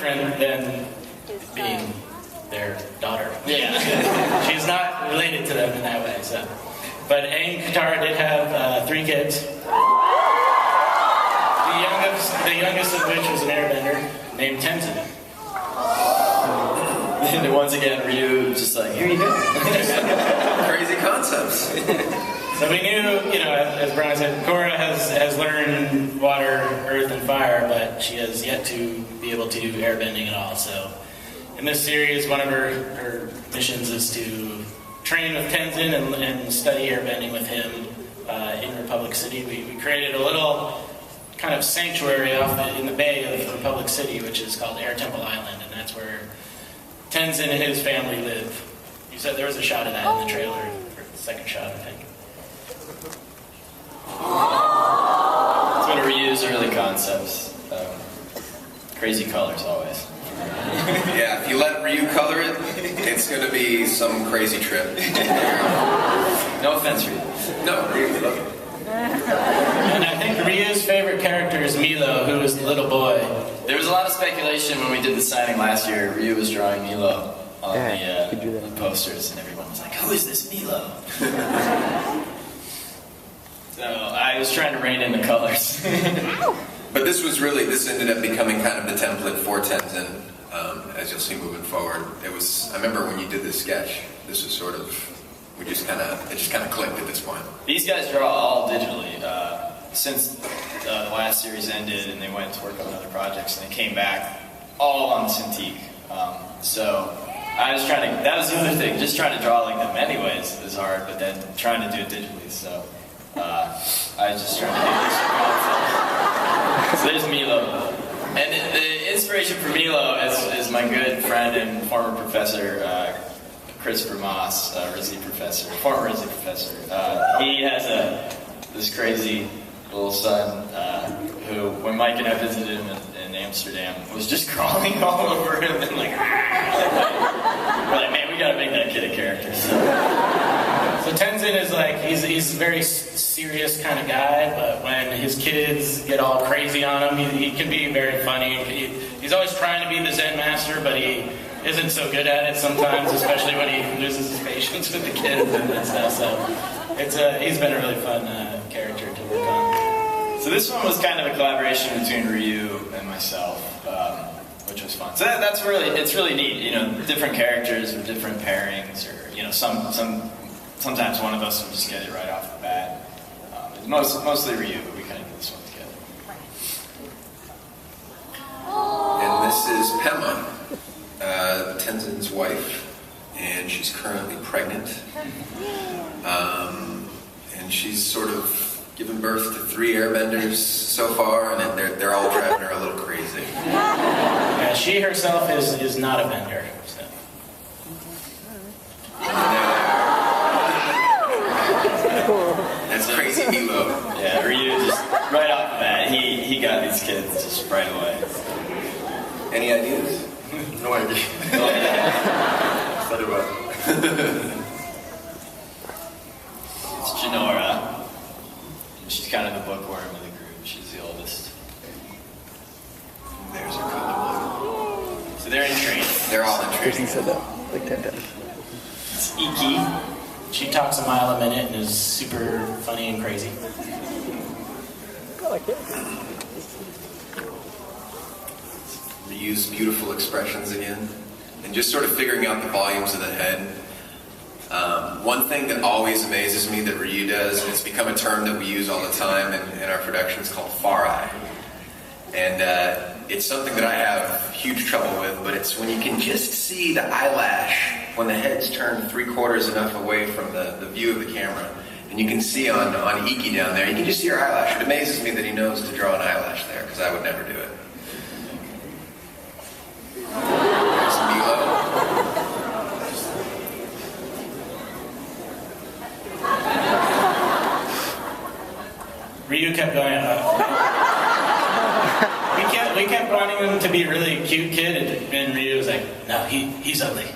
different than being their daughter. Yeah. She's not related to them in that way. So, but Aang and Katara did have 3 kids. The youngest of which was an airbender named Tenzin. And once again, Ryu just like, here you go. Crazy concepts. So we knew, as Brian said, Korra has learned water, earth, and fire, but she has yet to be able to do airbending at all. So in this series, one of her missions is to train with Tenzin and study airbending with him in Republic City. We created a little kind of sanctuary in the bay of Republic City, which is called Air Temple Island, and that's where Tenzin and his family live. You said there was a shot of that in the trailer, or the second shot, I think. It's one of Ryu's early concepts. Crazy colors, always. Yeah, if you let Ryu color it, it's going to be some crazy trip. No offense, Ryu. No, Ryu, love it. And I think Ryu's favorite character is Milo, who is the little boy. There was a lot of speculation when we did the signing last year. Ryu was drawing Milo on the posters, and everyone was like, who is this Milo? So I was trying to rein in the colors. But this ended up becoming kind of the template for Tenzin, as you'll see moving forward. I remember when you did this sketch, this was sort of, it just kind of clicked at this point. These guys draw all digitally. Since the last series ended and they went to work on other projects and they came back all on Cintiq. So I was that was the other thing, just trying to draw like them anyways is hard, but then trying to do it digitally, so I was just trying to do this. So there's Milo. And the inspiration for Milo is my good friend and former professor, Christopher Moss, former Rizzi professor. He has this crazy little son who, when Mike and I visited him in Amsterdam, was just crawling all over him and like, we're like, man, we gotta make that kid a character. So Tenzin is like, he's a very serious kind of guy, but when his kids get all crazy on him, he can be very funny. He's always trying to be the Zen master, but he isn't so good at it sometimes, especially when he loses his patience with the kids and stuff. So he's been a really fun character to work on. So this one was kind of a collaboration between Ryu and myself, which was fun. So it's really neat. Different characters with different pairings, or sometimes one of us will just get it right off the bat. Mostly Ryu, but we kind of did this one together. And this is Pema, Tenzin's wife, and she's currently pregnant. And she's sort of given birth to 3 airbenders so far, and they're all driving her a little crazy. Yeah, she herself is not a bender. So. That's crazy Hilo. Yeah, Ryu just right off the bat, he got these kids just right away. Any ideas? No idea. It's Janora. She's kind of the bookworm of the group. She's the oldest. And there's her color. So they're in training. They're all in training. Person said that like 10 times. It's Iki. She talks a mile a minute and is super funny and crazy. Reuse beautiful expressions again, and just sort of figuring out the volumes of the head. One thing that always amazes me that Ryu does, and it's become a term that we use all the time in our productions, called far eye. And it's something that I have huge trouble with, but it's when you can just see the eyelash when the head's turned 3/4 enough away from the view of the camera, and you can see on Iki down there, you can just see her eyelash. It amazes me that he knows to draw an eyelash there, because I would never do it. There's Milo. Ryu kept going, we kept wanting him to be a really cute kid, and Ryu was like, no, he's ugly.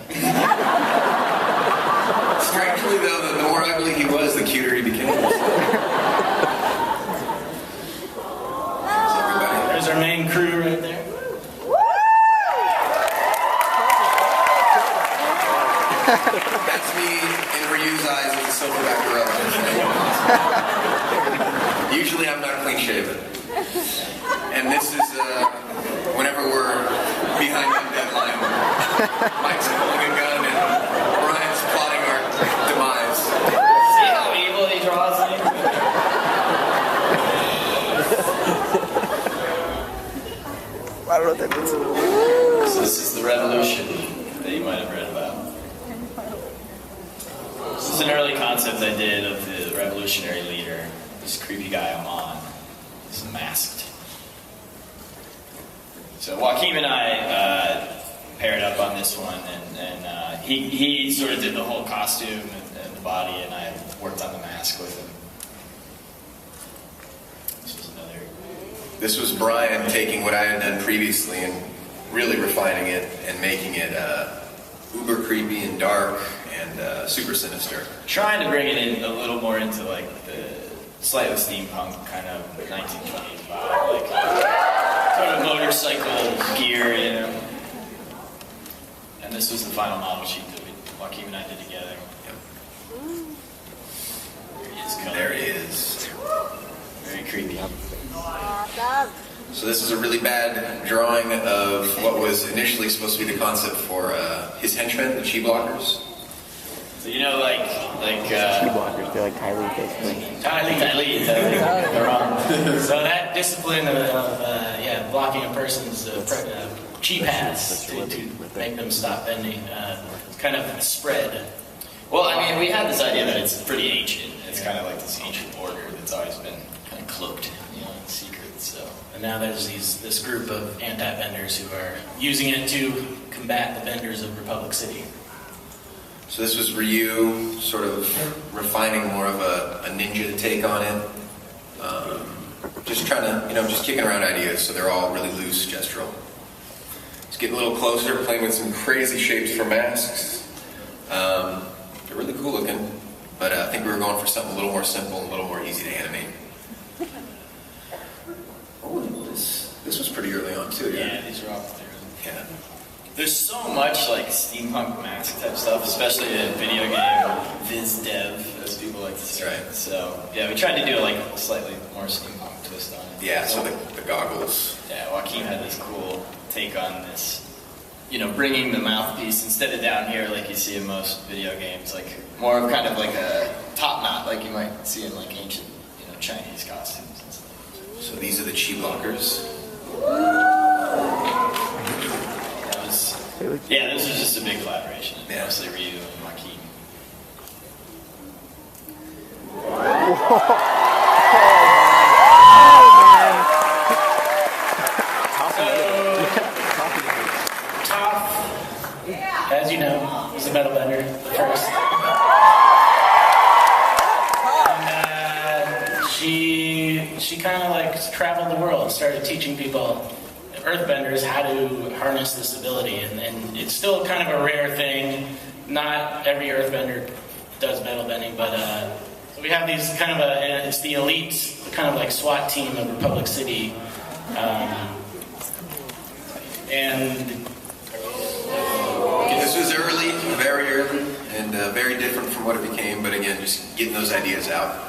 Strangely though, the more ugly he was, the cuter he became. There's our main crew right there. That's me in Ryu's eyes as a silverback gorilla. Usually I'm not clean shaven. And this is whenever we're behind the deadline. Mike's holding a gun and Brian's plotting our demise. See how evil he draws me? I don't know what that means. So this is the revolution that you might have read about. This is an early concept I did of the revolutionary leader, this creepy guy Amon. He's masked. So Joaquin and I paired up on this one, and he sort of did the whole costume and the body, and I worked on the mask with him. This was Brian taking what I had done previously and really refining it and making it uber creepy and dark and super sinister. Trying to bring it in a little more into like the slightly steampunk kind of 1920s vibe, like sort of motorcycle gear, you know. And this was the final model sheet that Joaquin and I did together. Yep. There he is. Very creepy. So this is a really bad drawing of what was initially supposed to be the concept for his henchmen, the chi blockers. So you know, like Ski blockers, they're like Tylee, basically. Tylee. They're wrong. So that discipline of blocking a person's chi paths to make them stop bending kind of spread. Well, I mean, we had this idea that it's pretty ancient. It's kind of like this ancient order that's always been kind of cloaked, you know, in secret. So. And now there's this group of anti-benders who are using it to combat the benders of Republic City. So this was Ryu sort of refining more of a ninja take on it. Just trying to, just kicking around ideas so they're all really loose, gestural. Just getting a little closer, playing with some crazy shapes for masks. They're really cool looking, but I think we were going for something a little more simple and a little more easy to animate. Oh, this was pretty early on too, Yeah, these are all there. Yeah. There's so much like steampunk mask type stuff, especially in video game viz dev, as people like to say. That's right. So yeah, we tried to do like a slightly more steampunk twist on it. Yeah, so the goggles. Yeah, Joaquin had this cool take on this, bringing the mouthpiece instead of down here like you see in most video games, like more of kind of like a top knot like you might see in like ancient, Chinese costumes and stuff. So these are the chi blockers. Yeah, this was just a big collaboration. Yeah. Mostly Ryu and Joaquin. Toph, as you know, was a metal bender first. And she kind of like traveled the world, started teaching people, earthbenders, how to harness this ability, and it's still kind of a rare thing. Not every earthbender does metal bending, but so we have these kind of it's the elite, kind of like SWAT team of Republic City, and This was early, very early, and very different from what it became, but again, just getting those ideas out.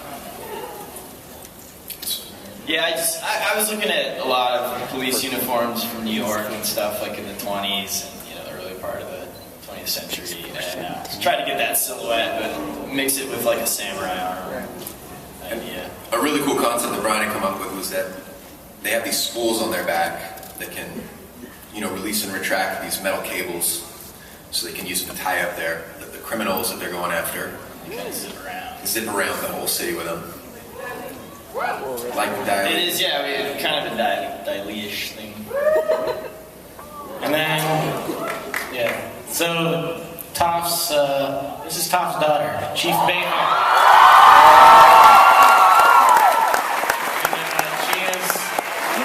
Yeah, I was looking at a lot of police uniforms from New York and stuff like in the 20s and the early part of the 20th century, and tried to get that silhouette, but mix it with like a samurai armor idea. A really cool concept that Brian had come up with was that they have these spools on their back that can, release and retract these metal cables, so they can use them to tie up the criminals that they're going after. You kind of zip around the whole city with them. Like the dial. It is, yeah, it's kind of a Dali-ish thing. And then, so Toph's, this is Toph's daughter, Chief Bayhawk.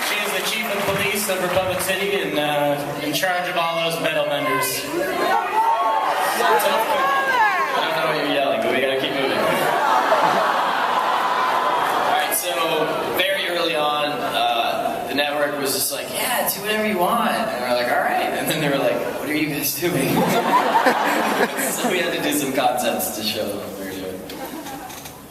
She is the chief of police of Republic City and in charge of all those metal benders. I don't know what you're yelling, but we gotta keep moving. Alright, so very early on, the network was just like, yeah, do whatever you want. And we were like, all right. And then they were like, what are you guys doing? So we had to do some concepts to show them what we were doing.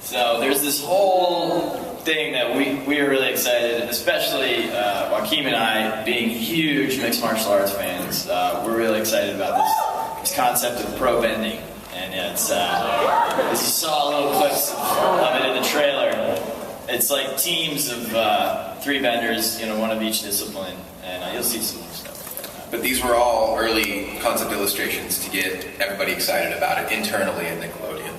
So there's this whole thing that we were really excited, especially Joaquin and I, being huge mixed martial arts fans. We're really excited about this concept of pro bending. And it's, as you saw little clips of it in the trailer, it's like teams of 3 benders, one of each discipline, and you'll see some more stuff. But these were all early concept illustrations to get everybody excited about it internally at Nickelodeon.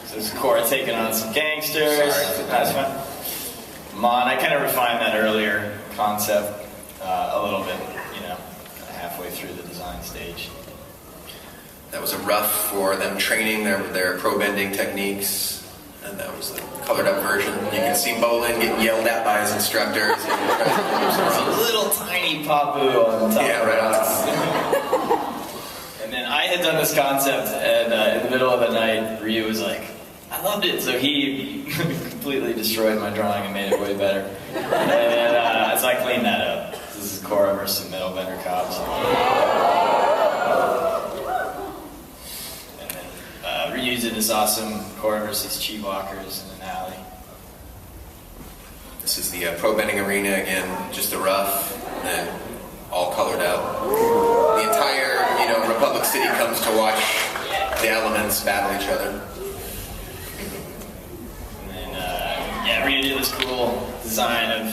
So this is Korra taking on some gangsters. Sorry. That's fine. Amon, I kind of refined that earlier concept a little bit, halfway through the design stage. That was a rough for them training their pro bending techniques, and that was the colored up version. You can see Bolin getting yelled at by his instructors. There's a little tiny Papu on top. Yeah, right on. And then I had done this concept, and in the middle of the night, Ryu was like, I loved it. So he completely destroyed my drawing and made it way better. And then, so I cleaned that up. This is Korra versus Metalbender cops. Ryu's in this awesome Korra versus Chi Walkers in an alley. This is the pro bending arena again, just the rough, and then all colored out. The entire, Republic City comes to watch the elements battle each other. And then, Ryu did this cool design of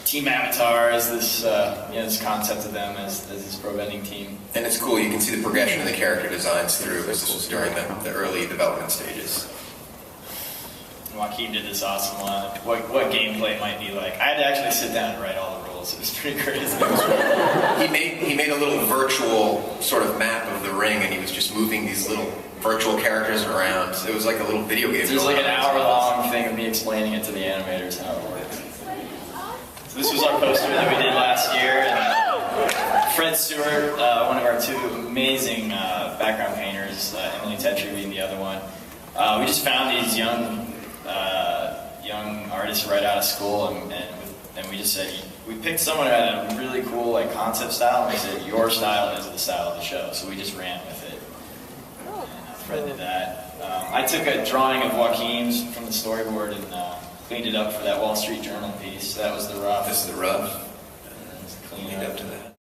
Team Avatars, this concept of them as this pro bending team. And it's cool, you can see the progression of the character designs through, because this was during the early development stages. Joaquin did this awesome one, what gameplay might be like. I had to actually sit down and write all the rules, it was pretty crazy. He made a little virtual sort of map of the ring, and he was just moving these little virtual characters around. So it was like a little video game. There's like an hour-long thing of me explaining it to the animators how it works. This was our poster that we did last year, and Fred Stewart, one of our 2 amazing background painters, Emily Tetry being the other one. We just found these young artists right out of school, and we just said, we picked someone who had a really cool concept style, and we said, your style is the style of the show, so we just ran with it. And Fred did that. I took a drawing of Joaquin's from the storyboard and cleaned it up for that Wall Street Journal piece. That was the rough. This is the rough. Cleaned Cleaned up to that.